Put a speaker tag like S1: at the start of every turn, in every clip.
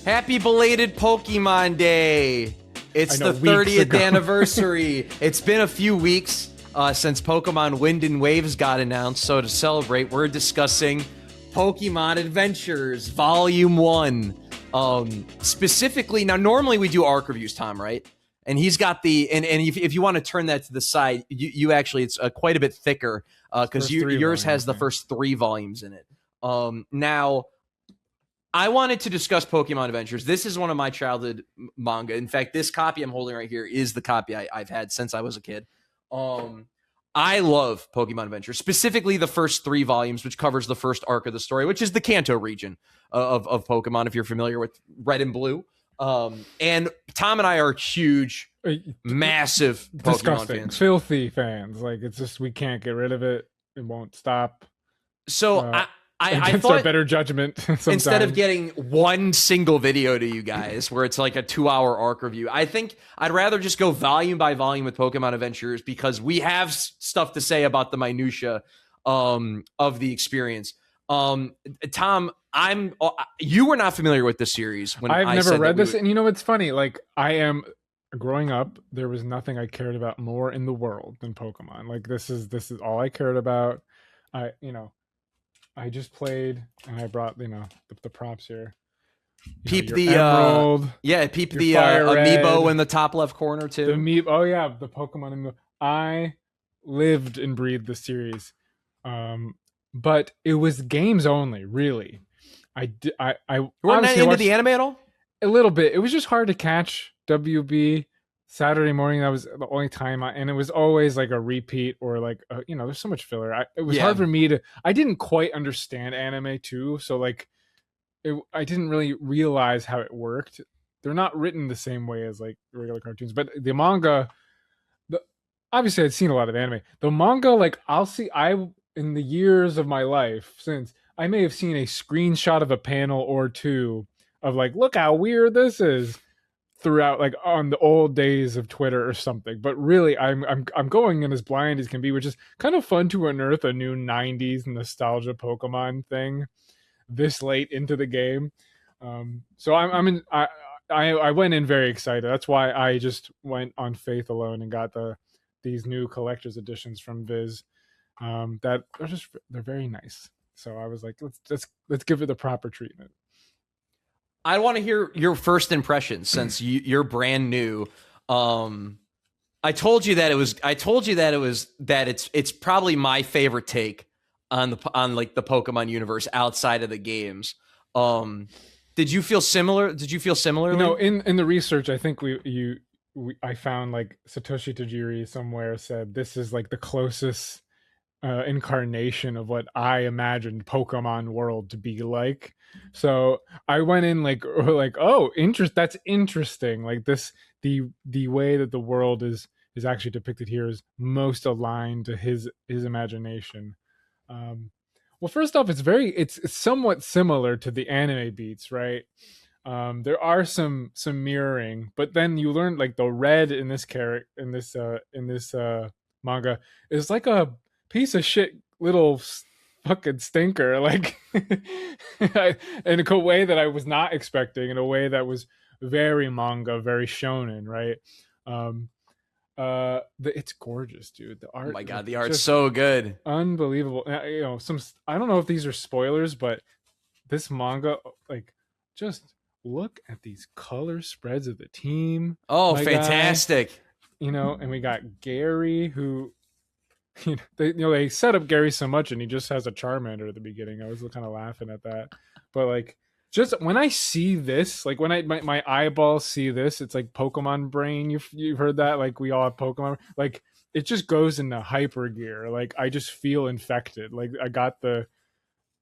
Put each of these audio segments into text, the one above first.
S1: Happy belated Pokemon Day. It's the 30th anniversary. It's been a few weeks since Pokemon Wind and Waves got announced. So to celebrate, we're discussing Pokemon Adventures Volume 1. Specifically, now normally we do arc reviews, Tom, right? And he's got the, and if you want to turn that to the side, you actually, it's quite a bit thicker because yours has the first 3 volumes in it. Now, I wanted to discuss Pokemon Adventures. This is one of my childhood manga. In fact, this copy I'm holding right here is the copy I've had since I was a kid. I love Pokemon Adventures, specifically the first 3 volumes, which covers the first arc of the story, which is the Kanto region of Pokemon, if you're familiar with Red and Blue. And Tom and I are huge, massive Pokemon fans.
S2: Filthy fans. Like, it's just, we can't get rid of it. It won't stop.
S1: So I
S2: thought our better judgment sometimes.
S1: Instead of getting one single video to you guys where it's like a 2-hour arc review, I think I'd rather just go volume by volume with Pokemon Adventures because we have stuff to say about the minutia of the experience. Tom, you were not familiar with this series when
S2: I've never read this, and you know what's funny? Like, growing up, there was nothing I cared about more in the world than Pokemon. Like, this is all I cared about. I just played, and I brought the props here.
S1: Peep the Emerald, peep the amiibo in the top left corner too.
S2: The amiibo, oh yeah, the Pokemon amiibo. I lived and breathed the series, but it was games only. Really, I
S1: you weren't into the anime at all.
S2: A little bit. It was just hard to catch WB. Saturday morning, that was the only time and it was always like a repeat or like there's so much filler. It was hard for me to, I didn't quite understand anime too, so like I didn't really realize how it worked. They're not written the same way as like regular cartoons, but the manga, obviously I'd seen a lot of anime. The manga, like in the years of my life since, I may have seen a screenshot of a panel or two of like, look how weird this is, throughout, like on the old days of Twitter or something. But really, I'm going in as blind as can be, which is kind of fun to unearth a new 90s nostalgia Pokemon thing this late into the game. So I went in very excited. That's why I just went on faith alone and got these new collector's editions from Viz. That they're very nice. So I was like, let's give it the proper treatment.
S1: I want to hear your first impressions since you're brand new. I told you that it's probably my favorite take on like the Pokemon universe outside of the games. Did you feel similar? Similarly?
S2: In the research, I think I found like Satoshi Tajiri somewhere said this is like the closest incarnation of what I imagined Pokemon world to be like. So I went in like oh, that's interesting. Like this, the way that the world is actually depicted here is most aligned to his imagination. Well, first off, it's somewhat similar to the anime beats, right? There are some mirroring, but then you learn like the red in this manga is like a piece of shit little fucking stinker, like in a way that I was not expecting, in a way that was very manga, very shonen, right? It's gorgeous, dude. The art,
S1: oh my god, the art's so good,
S2: unbelievable. I don't know if these are spoilers, but this manga, like, just look at these color spreads of the team.
S1: Oh, fantastic.
S2: And we got Gary, who they set up Gary so much, and he just has a Charmander at the beginning. I was kind of laughing at that, but like, just when I see this, like when my eyeballs see this, it's like Pokemon brain. You've heard that? Like, we all have Pokemon. Like, it just goes into hyper gear. Like, I just feel infected. Like, I got the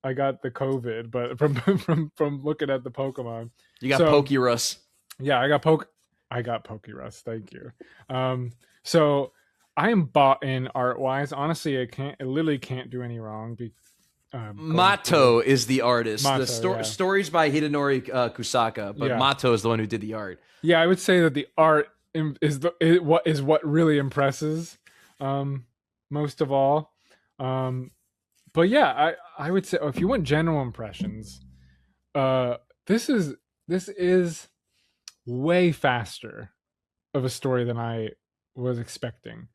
S2: COVID, but from looking at the Pokemon.
S1: You got Pokerus.
S2: Yeah, I got Pokerus. Thank you. So I am bought in art wise. Honestly, I literally can't do any wrong.
S1: Mato is the artist.
S2: Mato,
S1: stories by Hidenori Kusaka, but Mato is the one who did the art.
S2: Yeah, I would say that the art is what really impresses most of all. But yeah, I would say if you want general impressions, this is this is way faster of a story than I was expecting.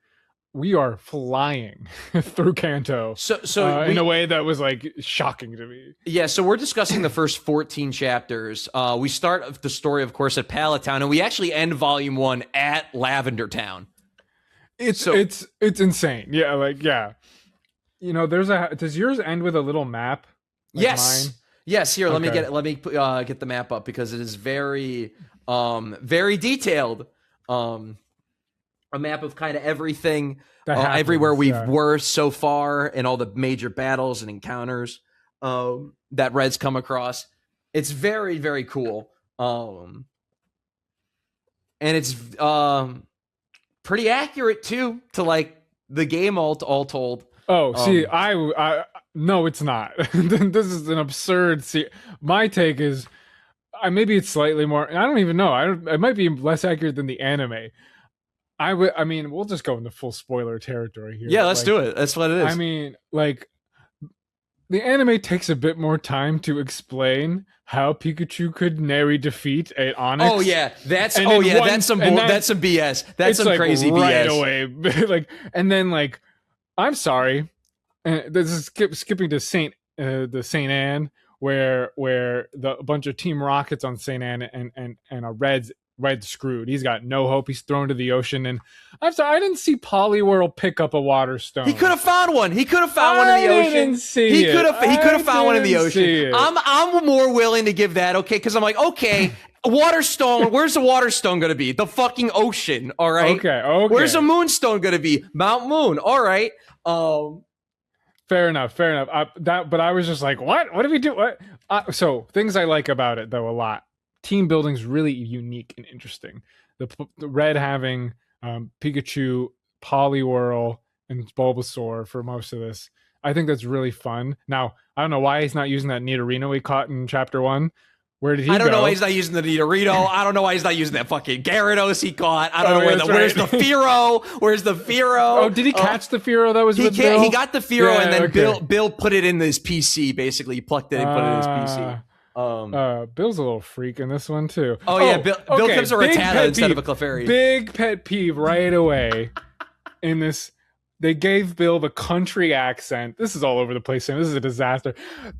S2: We are flying through Kanto in a way that was like shocking to me.
S1: Yeah, so we're discussing the first 14 chapters. We start the story, of course, at Pallet Town, and we actually end volume 1 at Lavender Town.
S2: It's insane. Yeah, like, yeah. You know, does yours end with a little map?
S1: Like yes. Mine? Yes, here, let me get the map up because it is very very detailed. A map of kind of everything, everywhere we've were so far, and all the major battles and encounters that Red's come across. It's very, very cool. And it's pretty accurate too to like the game all told.
S2: Oh, see, I no, it's not. This is an absurd. My take is, maybe it's slightly more. I don't even know. It might be less accurate than the anime. I mean, we'll just go into full spoiler territory here.
S1: Yeah, let's do it. That's what it is.
S2: I mean, like, the anime takes a bit more time to explain how Pikachu could nary defeat an Onix.
S1: Oh yeah, that's some BS. That's some like crazy right BS.
S2: Away. Like, and then like, I'm sorry, this is skipping to the Saint Anne, where a bunch of Team Rockets on Saint Anne and a Red's screwed. He's got no hope. He's thrown to the ocean, and I'm sorry, I didn't see Poliwhirl pick up a water stone.
S1: He could have found one. He could have found one in the ocean. He could have found one in the ocean. I'm more willing to give that, okay, because I'm like, okay, water stone. Where's the water stone going to be? The fucking ocean. All right.
S2: Okay.
S1: Where's the moonstone going to be? Mount Moon. All right.
S2: Fair enough. But I was just like, what? What do we do? What? So things I like about it though a lot. Team building's really unique and interesting. The Red having Pikachu, Poliwhirl, and Bulbasaur for most of this. I think that's really fun. Now, I don't know why he's not using that Nidorino he caught in Chapter 1. Where did he go?
S1: I don't know why he's not using the Nidorino. I don't know why he's not using that fucking Gyarados he caught. I don't know where's the Fearow? Where's the Fearow?
S2: Oh, did he catch the Fearow that was with Bill?
S1: He got the Fearow, and then Bill put it in his PC, basically. He plucked it and put it in his PC.
S2: Bill's a little freak in this one too.
S1: Yeah, Bill comes a Rattata instead of a Clefairy.
S2: Big pet peeve right away in this. They gave Bill the country accent. This is all over the place, Sam. This is a disaster.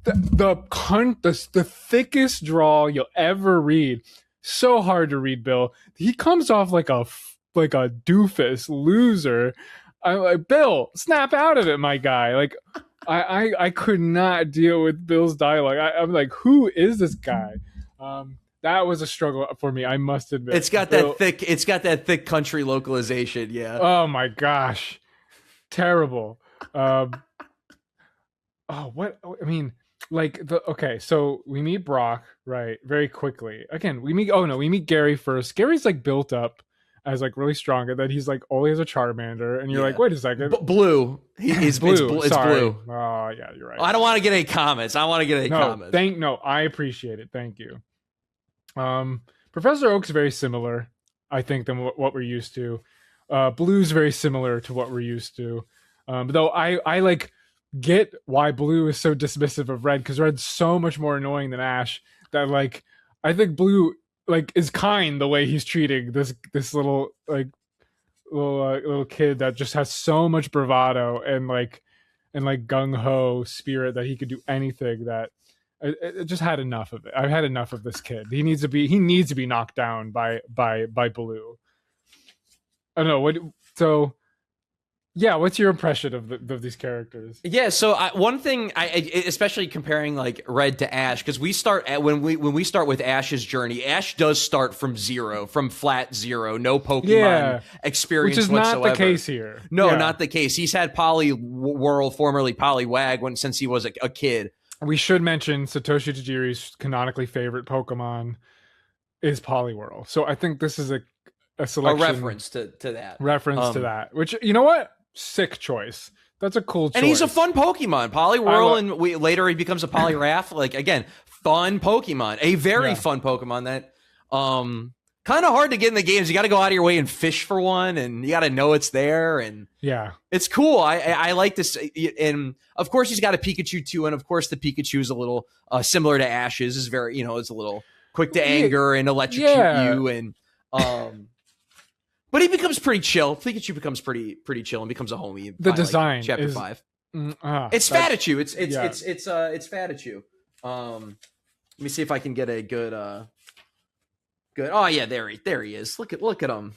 S2: The thickest drawl you'll ever read. So hard to read, Bill. He comes off like a doofus loser. I'm like, Bill, snap out of it, my guy. Like, I could not deal with Bill's dialogue. I'm like, who is this guy? That was a struggle for me, I must admit.
S1: It's got that thick country localization, yeah.
S2: Oh my gosh. Terrible. What I mean, like so we meet Brock, right? Very quickly. Again, we meet Gary first. Gary's like built up as like really strong, and then he's like only as a Charmander, and you're like, wait a second,
S1: blue. He's blue. It's blue.
S2: Oh yeah, you're right.
S1: I don't want to get any comments. Comments.
S2: I appreciate it. Thank you. Professor Oak's very similar, I think, than what we're used to. Blue's very similar to what we're used to. Though I like get why Blue is so dismissive of Red, because Red's so much more annoying than Ash, that like I think Blue like is kind the way he's treating this little kid that just has so much bravado and gung-ho spirit that he could do anything. That I just had enough of it. I've had enough of this kid. He needs to be knocked down by Blue. I don't know. What's your impression of these characters?
S1: Yeah, so one thing, especially comparing like Red to Ash, because we start when we start with Ash's journey. Ash does start from zero, from flat zero, no Pokemon experience,
S2: which is
S1: whatsoever.
S2: Not the case here.
S1: No, not the case. He's had Poliwhirl, formerly Poliwag, since he was a kid.
S2: We should mention Satoshi Tajiri's canonically favorite Pokemon is Poliwhirl. So I think this is a selection,
S1: a reference to that.
S2: To that. Which, you know what? Sick choice. That's a cool choice.
S1: And he's a fun Pokemon. Poliwhirl, and later he becomes a Poliwrath. Like, again, fun Pokemon. A very fun Pokemon that kind of hard to get in the games. You got to go out of your way and fish for one, and you got to know it's there. And it's cool. I like this. And of course, he's got a Pikachu too. And of course, the Pikachu is a little similar to Ash's. Is very, it's a little quick to anger and electrocute you, and but he becomes pretty chill. Pikachu becomes pretty chill and becomes a homie.
S2: The design,
S1: like, chapter 5.
S2: It's
S1: Fatachu. It's Fatachu. Let me see if I can get a good. Oh yeah, there he is. Look at him.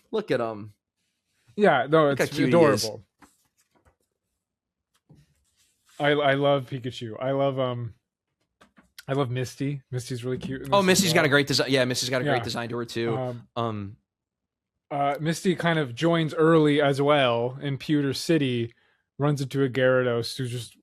S2: Yeah, no, it's adorable. I love Pikachu. I love Misty. Misty's really cute.
S1: Misty's got a great design. Yeah, Misty's got a great design to her too.
S2: Misty kind of joins early as well in Pewter City, runs into a Gyarados who's just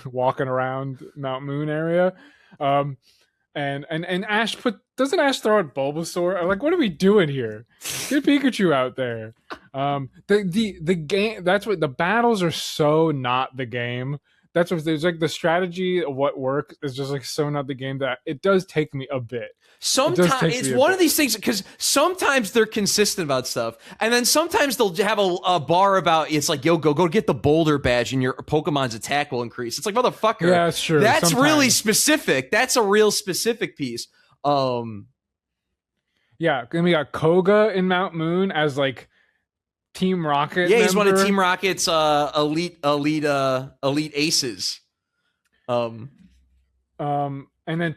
S2: walking around Mount Moon area. And Ash doesn't Ash throw out Bulbasaur? I'm like, what are we doing here? Get Pikachu out there. The game, that's what the battles are so not the game. That's what there's like the strategy of what works is just like so not the game that it does take me a bit.
S1: Sometimes it's one of these things because sometimes they're consistent about stuff, and then sometimes they'll have a bar about it's like, yo, go get the Boulder badge and your Pokemon's attack will increase. It's like, motherfucker,
S2: yeah, sure.
S1: That's really specific. That's a real specific piece.
S2: Yeah, and we got Koga in Mount Moon as like Team Rocket.
S1: Yeah, he's one of Team Rocket's elite aces.
S2: And then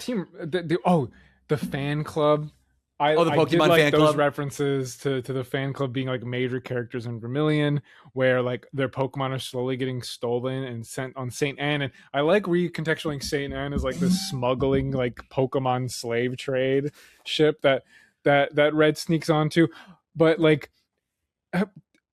S2: the fan club.
S1: The Pokemon
S2: did like
S1: fan
S2: those
S1: club
S2: references to the fan club being like major characters in Vermilion, where like their Pokemon are slowly getting stolen and sent on Saint Anne. And I like recontextualizing Saint Anne as like this smuggling like Pokemon slave trade ship that Red sneaks onto, but like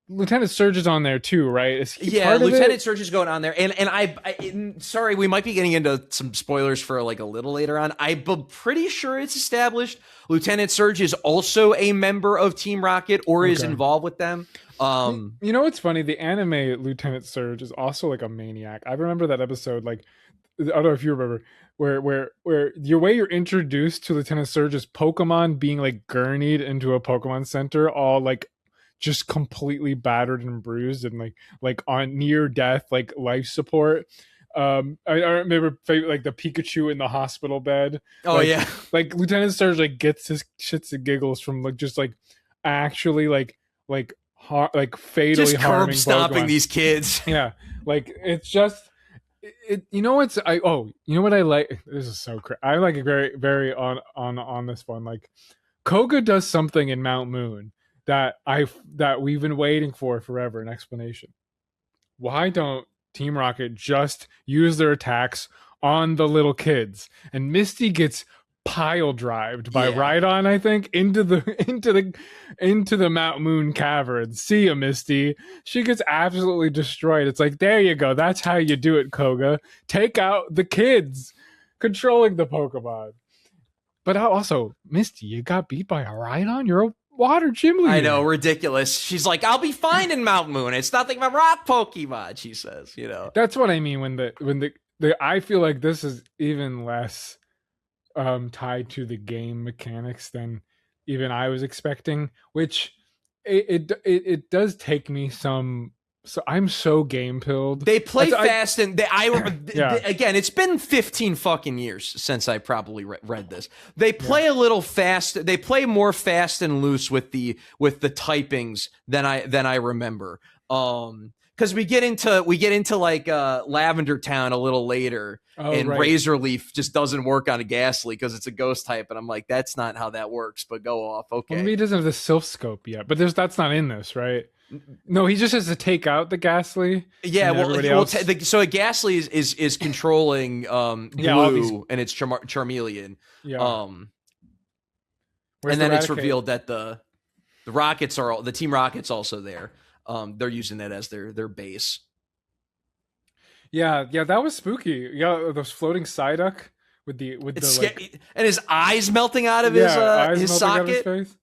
S2: Lieutenant Surge is on there too, right?
S1: Lieutenant Surge is going on there, and I sorry, we might be getting into some spoilers for like a little later on. I'm pretty sure it's established Lieutenant Surge is also a member of Team Rocket or is involved with them.
S2: You know what's funny? The anime Lieutenant Surge is also like a maniac. I remember that episode. Like, I don't know if you remember where your way you're introduced to Lieutenant Surge is Pokemon being like gurneyed into a Pokemon Center, all like just completely battered and bruised and like on near death, like life support. I remember like the Pikachu in the hospital bed. Like Lieutenant Surge like gets his shits and giggles from like just like actually like fatally
S1: just
S2: harming
S1: curb stomping
S2: Pokemon.
S1: These kids.
S2: Yeah, like it's just you know what I like. This is so crazy. I like it very very on this one. Like Koga does something in Mount Moon that we've been waiting for forever, an explanation. Why don't Team Rocket just use their attacks on the little kids? And Misty gets pile drived by Rhydon, I think, into the Mount Moon cavern. See ya, Misty. She gets absolutely destroyed. It's like, there you go. That's how you do it, Koga. Take out the kids controlling the Pokemon. But also, Misty, you got beat by a Rhydon? You're a water gym leader.
S1: I know, ridiculous. She's like, I'll be fine in Mount Moon. It's nothing but rock Pokemon, she says, you know.
S2: That's what I mean when the I feel like this is even less tied to the game mechanics than even I was expecting, which it does take me some. So I'm so game pilled.
S1: They play fast, and again, it's been 15 fucking years since I probably read this. They play a little fast. They play more fast and loose with the typings than I remember. Because we get into like Lavender Town a little later, and Razor Leaf just doesn't work on a Ghastly because it's a ghost type, and I'm like, that's not how that works. But go off, okay.
S2: Well, maybe he doesn't have the Sylph Scope yet, but that's not in this, right? No, he just has to take out the Ghastly.
S1: Yeah, so a Ghastly is controlling Blue and it's Charmeleon.
S2: Yeah.
S1: And then it's revealed that the Rockets are the Team Rockets also there. They're using that as their base.
S2: Yeah, that was spooky. Yeah, those floating Psyduck with the
S1: and his eyes melting out of his socket.
S2: Out of his face.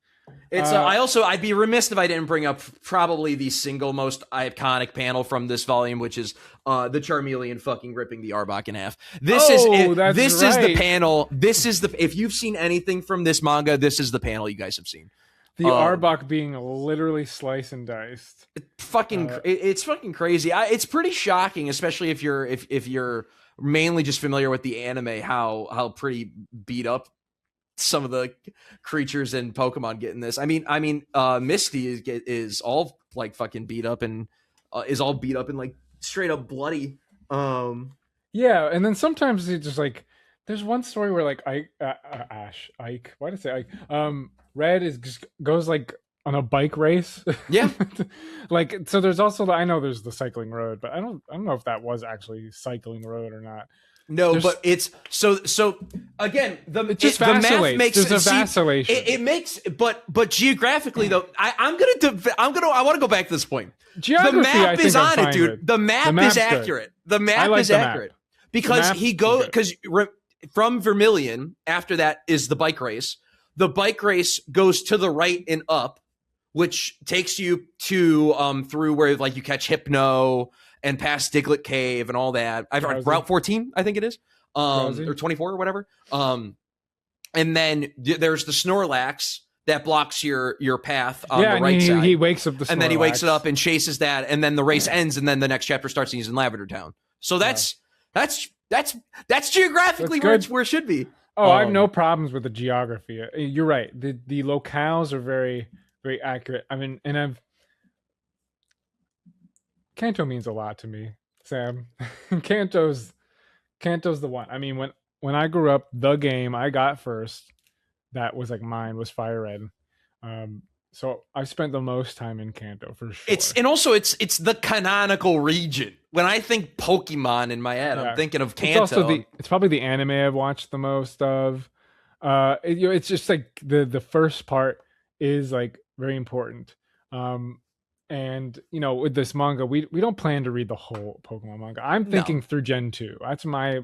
S1: It's I'd be remiss if I didn't bring up probably the single most iconic panel from this volume, which is the Charmeleon fucking ripping the Arbok in half. This is the panel. This is if you've seen anything from this manga, this is the panel you guys have seen.
S2: The Arbok being literally sliced and diced.
S1: It's fucking crazy. It's pretty shocking, especially if you're mainly just familiar with the anime, how pretty beat up some of the creatures in Pokemon getting this. Misty is all like fucking beat up and is all beat up and like straight up bloody.
S2: Yeah, and then sometimes it just like there's one story where like Ike, why did I say Ike? Red is just goes like on a bike race.
S1: Yeah.
S2: Like so there's also I know there's the cycling road, but I don't know if that was actually cycling road or not.
S1: No, but it's so again, the
S2: math
S1: makes
S2: there's a vacillation.
S1: It makes but geographically though, I want to go back to this point.
S2: Geography,
S1: the map is on it, dude.
S2: With.
S1: The map is accurate. The map is accurate. Because he goes from Vermilion, after that is the bike race. The bike race goes to the right and up, which takes you to through where like you catch Hypno and past Diglett Cave and all that. Route 14, I think it is. Or 24 or whatever. And then there's the Snorlax that blocks your path on the right side.
S2: He wakes up the Snorlax.
S1: And then he wakes it up and chases that, and then the race ends, and then the next chapter starts and he's in Lavender Town. So that's geographically where it should be.
S2: Oh, I have no problems with the geography. You're right. The locales are very, very accurate. I mean, and Kanto means a lot to me, Sam. Kanto's the one. I mean, when I grew up, the game I got first that was like mine was Fire Red. So I spent the most time in Kanto for sure.
S1: It's the canonical region. When I think Pokemon in my head, I'm thinking of Kanto.
S2: It's probably the anime I've watched the most of. It's just like the first part is like very important. And with this manga, we don't plan to read the whole Pokemon manga. I'm thinking through Gen 2. That's my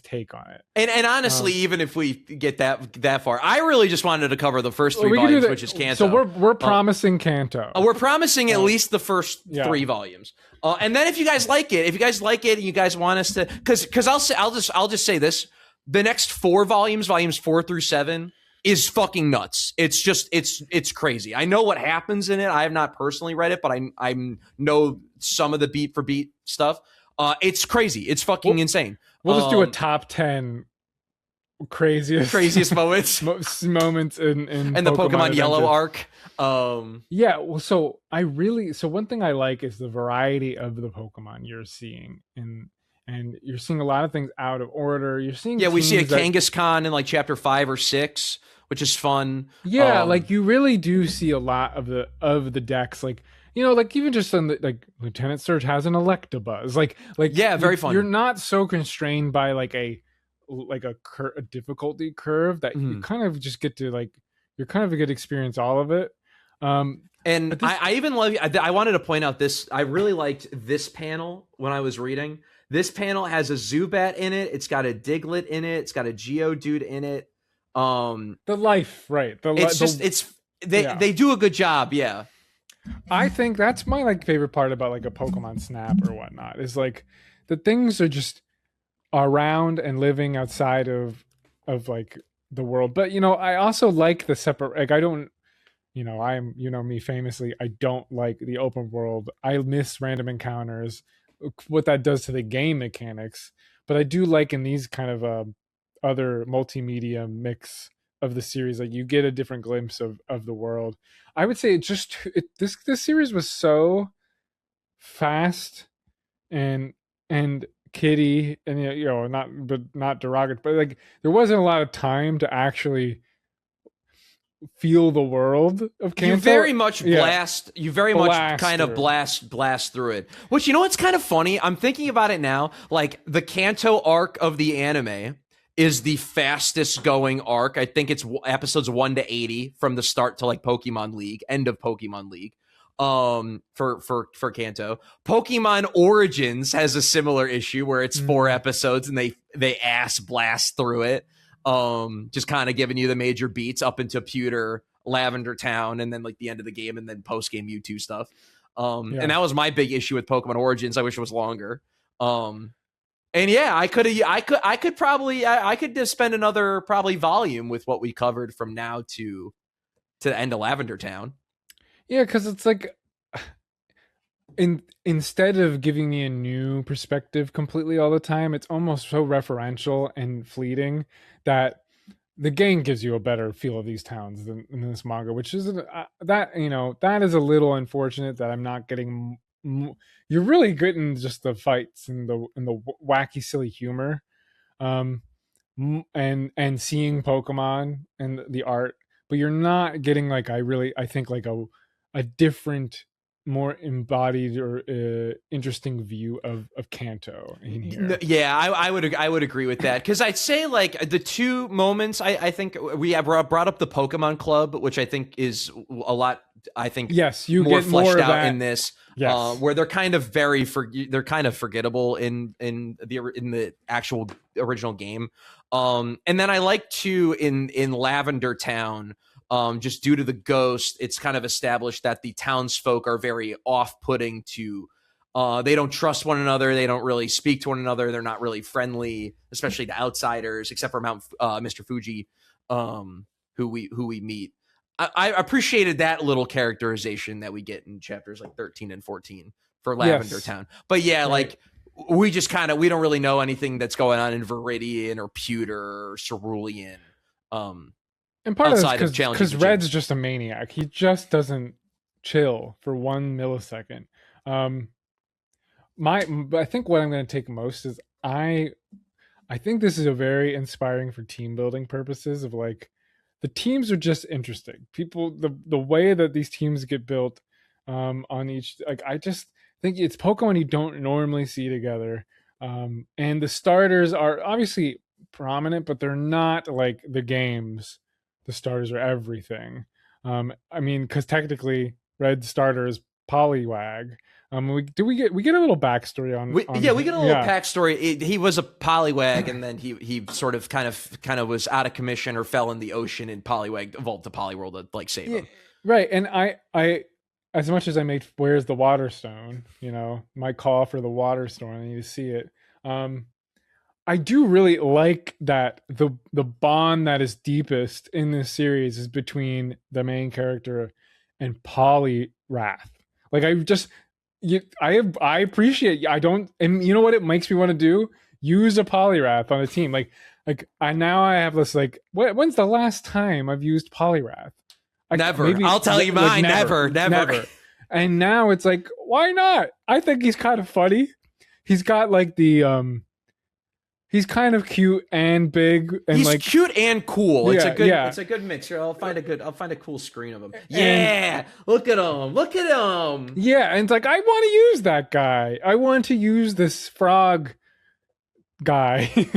S2: take on it.
S1: And honestly, even if we get that far, I really just wanted to cover the first 3 volumes, which is Kanto.
S2: So we're promising Kanto.
S1: We're promising at least the first 3 volumes. And then if you guys like it, and you guys want us to, because I'll just say this: the next 4 volumes, volumes 4 through 7. Is fucking nuts. It's just it's crazy. I know what happens in it. I have not personally read it, but I know some of the beat for beat stuff. It's crazy. It's fucking insane.
S2: We'll just do a top 10 craziest
S1: moments
S2: moments in
S1: the Pokemon Yellow arc.
S2: Yeah. Well, so one thing I like is the variety of the Pokemon you're seeing and you're seeing a lot of things out of order. You're seeing
S1: we see a Kangaskhan in like chapter 5 or 6, which is fun.
S2: Yeah, like you really do see a lot of the decks. Like like even just on the like Lieutenant Surge has an Electabuzz. Like
S1: very fun.
S2: You're not so constrained by like a difficulty curve that you kind of just get to like you're kind of a good experience all of it.
S1: And I even love. I wanted to point out this. I really liked this panel when I was reading. This panel has a Zubat in it. It's got a Diglett in it. It's got a Geodude in it.
S2: The life, right?
S1: They do a good job. Yeah,
S2: I think that's my like favorite part about like a Pokemon Snap or whatnot is like the things are just around and living outside of like the world. But I also like the separate. Like I don't. I'm me famously. I don't like the open world. I miss random encounters. What that does to the game mechanics, but I do like in these kind of other multimedia mix of the series, like you get a different glimpse of the world. I would say this series was so fast and kiddie and not derogatory, but like there wasn't a lot of time to actually feel the world of Kanto.
S1: You very much kind of blast through it. Which what's kind of funny? I'm thinking about it now. Like the Kanto arc of the anime is the fastest going arc. I think it's episodes 1 to 80 from the start to like Pokemon League, end of Pokemon League. For Kanto. Pokemon Origins has a similar issue where it's 4 episodes and they ass blast through it. Just kind of giving you the major beats up into Pewter, Lavender Town, and then like the end of the game, and then post game Mewtwo stuff. And that was my big issue with Pokemon Origins. I wish it was longer. And yeah, I could just spend another probably volume with what we covered from now to the end of Lavender Town.
S2: Yeah, because it's like instead of giving me a new perspective completely all the time, it's almost so referential and fleeting that the game gives you a better feel of these towns than in this manga, which is that that is a little unfortunate that I'm not getting. You're really good in just the fights and the wacky, silly humor, um, and seeing Pokemon and the art, but you're not getting like I think like a different, more embodied or interesting view of Kanto in here.
S1: Yeah, I would agree with that, because I'd say like the two moments I think we have brought up the Pokemon Club, which I think is a lot. I think
S2: yes, you
S1: more
S2: get
S1: fleshed
S2: more
S1: out
S2: that.
S1: in this,
S2: Yes.
S1: where they're kind of they're kind of forgettable in the actual original game. And then I like to in Lavender Town. Just due to the ghost, it's kind of established that the townsfolk are very off-putting to. They don't trust one another. They don't really speak to one another. They're not really friendly, especially to outsiders, except for Mr. Fuji, who we meet. I appreciated that little characterization that we get in chapters like 13 and 14 for Lavender Town. But yeah, right. Like we just we don't really know anything that's going on in Viridian or Pewter or Cerulean.
S2: And part of this because Red's just a maniac. He just doesn't chill for 1 millisecond. I think what I'm going to take most is I think this is a very inspiring for team building purposes of like the teams are just interesting. People, the way that these teams get built on each, like I just think it's Pokemon you don't normally see together. And the starters are obviously prominent, but they're not like the games. The starters are everything. I mean, because technically Red starter is Poliwag. We get a little backstory on.
S1: We get a little backstory. He was a Poliwag, and then he sort of kind of was out of commission or fell in the ocean, and Poliwag evolved to Poliwhirl to like save him.
S2: Right, and I as much as I made Where's the Water Stone, my call for the Water Stone, I need to see it. I do really like that the bond that is deepest in this series is between the main character and Poliwrath. Like I appreciate. I don't, and you know what it makes me want to do? Use a Poliwrath on a team. Like I have this like, when's the last time I've used Poliwrath?
S1: Never. I'll tell you mine. Never.
S2: And now it's like, why not? I think he's kind of funny. He's got like the he's kind of cute and big, and he's
S1: cute and cool. It's a good mix. I'll find a cool screen of him. Yeah, look at him.
S2: Yeah, and it's like I want to use that guy. I want to use this frog guy,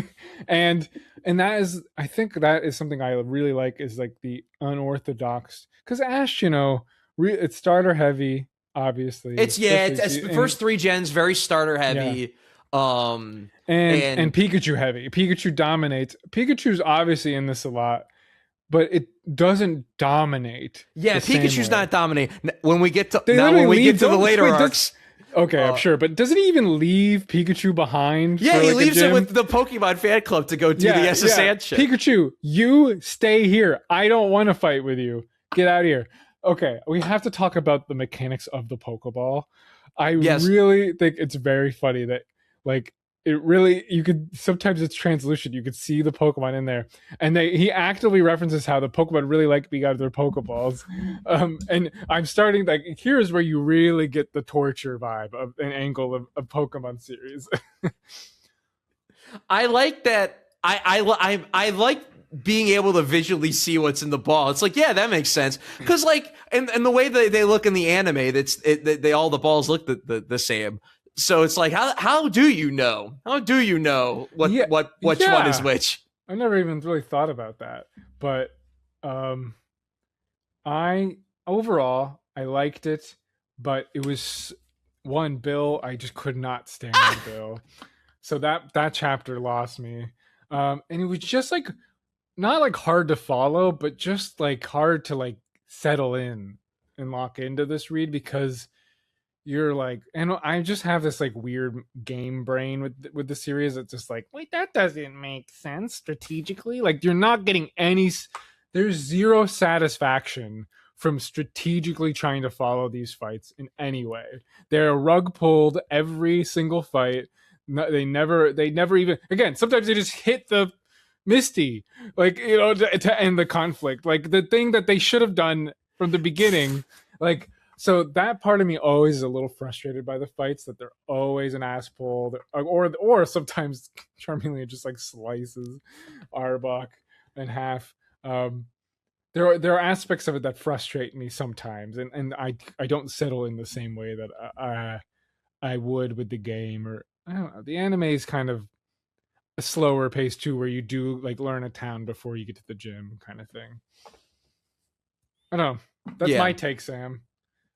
S2: and that is, I think that is something I really like, is like the unorthodox, because Ash, it's starter heavy. Obviously,
S1: it's the first 3 gens very starter heavy.
S2: Yeah. And Pikachu heavy. Pikachu dominates. Pikachu's obviously in this a lot, but it doesn't dominate.
S1: Yeah, Pikachu's not dominating. When we get to the later arcs.
S2: Okay, I'm sure, but doesn't he even leave Pikachu behind?
S1: Yeah, he leaves it with the Pokemon fan club to go do the SS shit.
S2: Pikachu, you stay here. I don't want to fight with you. Get out of here. Okay, we have to talk about the mechanics of the Pokeball. I really think it's very funny that like it really, you could, sometimes it's translucent, you could see the Pokemon in there, and he actively references how the Pokemon really like being out of their Pokeballs. And I'm starting, like, here's where you really get the torture vibe of an angle of Pokemon series.
S1: I like that. I like being able to visually see what's in the ball. It's like, yeah, that makes sense, because like, and the way they look in the anime, they all the balls look the same. So it's like, how do you know? How do you know which one is which?
S2: I never even really thought about that. But overall I liked it, but it was Bill. I just could not stand Bill. So that chapter lost me. And it was just like, not like hard to follow, but just like hard to like settle in and lock into this read, because you're like, and I just have this like weird game brain with the series. It's just like, wait, that doesn't make sense strategically. Like, you're not getting there's zero satisfaction from strategically trying to follow these fights in any way. They're rug pulled every single fight. They never even, again, sometimes they just hit the Misty, like, to end the conflict, like the thing that they should have done from the beginning. Like, so that part of me always is a little frustrated by the fights, that they're always an ass pull, or sometimes charmingly just like slices Arbok in half. There are aspects of it that frustrate me sometimes, and I don't settle in the same way that I would with the game. Or I don't know, the anime is kind of a slower pace too, where you do like learn a town before you get to the gym, kind of thing. I don't know. That's my take, Sam.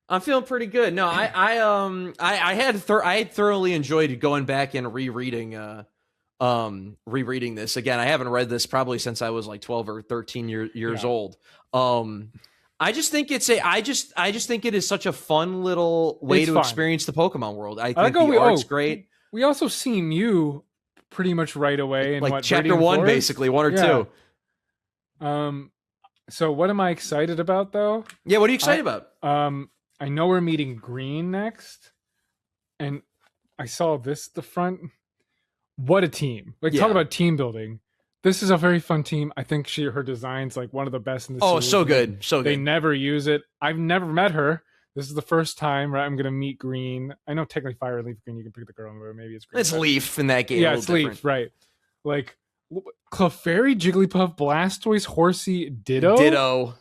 S1: I'm feeling pretty good. No, I had thoroughly enjoyed going back and rereading this again. I haven't read this probably since I was like 12 or 13 years old. I just think I just think it is such a fun little way to experience the Pokemon world. I think the art's great.
S2: We also see Mew pretty much right away in
S1: like chapter 1, Forest? Basically 1 or
S2: 2. So what am I excited about though?
S1: Yeah, what are you excited about?
S2: I know we're meeting Green next, and I saw the front. What a team! Like, talk about team building. This is a very fun team. I think her design's like one of the best in the series.
S1: So good.
S2: They never use it. I've never met her. This is the first time, right? I'm gonna meet Green. I know technically Fire and Leaf Green. You can pick the girl, but maybe it's Green.
S1: It's Leaf in that game.
S2: Yeah, it's Leaf, right? Like Clefairy, Jigglypuff, Blastoise, Horsey, Ditto.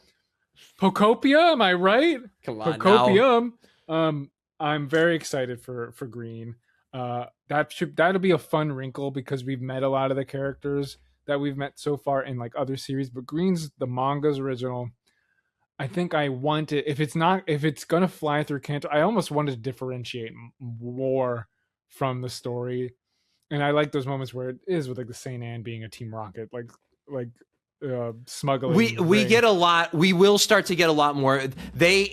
S2: Pokopia, am I right?
S1: Come on,
S2: Pocopium. I'm very excited for Green. That'll be a fun wrinkle because we've met a lot of the characters that we've met so far in like other series, but Green's the manga's original. I think I want it, if it's gonna fly through Kanto, I almost want to differentiate more from the story. And I like those moments where it is with like the Saint Anne being a Team Rocket, like smuggling.
S1: We get a lot. We will start to get a lot more. They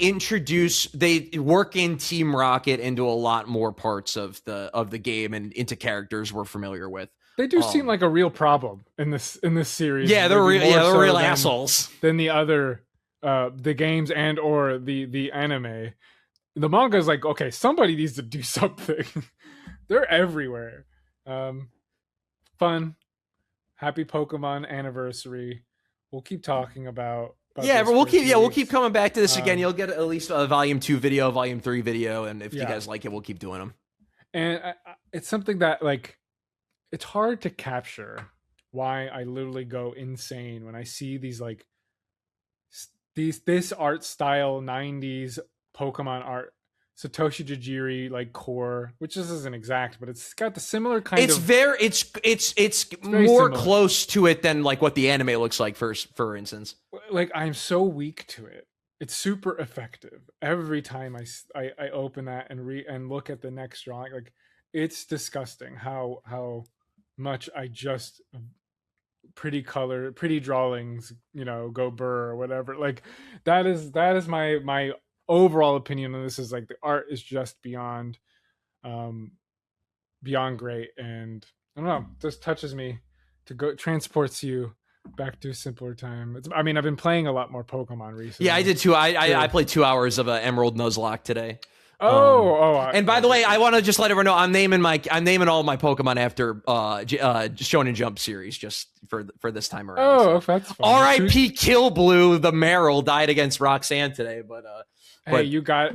S1: work in Team Rocket into a lot more parts of the game and into characters we're familiar with.
S2: They do seem like a real problem in this series.
S1: Yeah, they're real assholes
S2: than the other the games and or the anime. The manga is like, okay, somebody needs to do something. They're everywhere. Fun. Happy Pokemon anniversary. We'll keep talking about
S1: but we'll keep coming back to this again. You'll get at least a volume 2 video, volume 3 video, and if you guys like it, we'll keep doing them. And
S2: it's something that like it's hard to capture why I literally go insane when I see these like this art style 90s Pokemon art. Satoshi Tajiri like core, which this isn't exact, but it's got the similar kind
S1: of. It's more similar. Close to it than like what the anime looks like. For instance,
S2: like I'm so weak to it. It's super effective every time I open that and look at the next drawing. Like it's disgusting how much I just pretty drawings, go burr or whatever. Like that is my overall opinion on this is like the art is just beyond great, and I don't know, just touches me transports you back to a simpler time. I've been playing a lot more Pokemon recently.
S1: Yeah, I did too. I played 2 hours of Emerald Nuzlocke today.
S2: And
S1: by the way, I want to just let everyone know I'm naming all my Pokemon after Shonen Jump series just for this time around.
S2: That's fun.
S1: R.I.P. Kill Blue, the Meryl died against Roxanne today, but
S2: hey, you got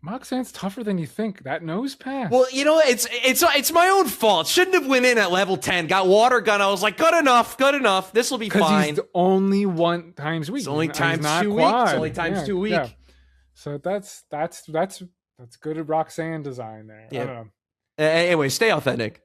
S2: Roxanne's tougher than you think. That nose pass.
S1: Well, it's my own fault. Shouldn't have went in at level 10. Got water gun. I was like, good enough. This will be fine.
S2: He's only one times week.
S1: It's only times 2 weeks. It's only times 2 weeks. Yeah.
S2: So that's good Roxanne design there. Yeah. I don't know.
S1: Anyway, stay authentic.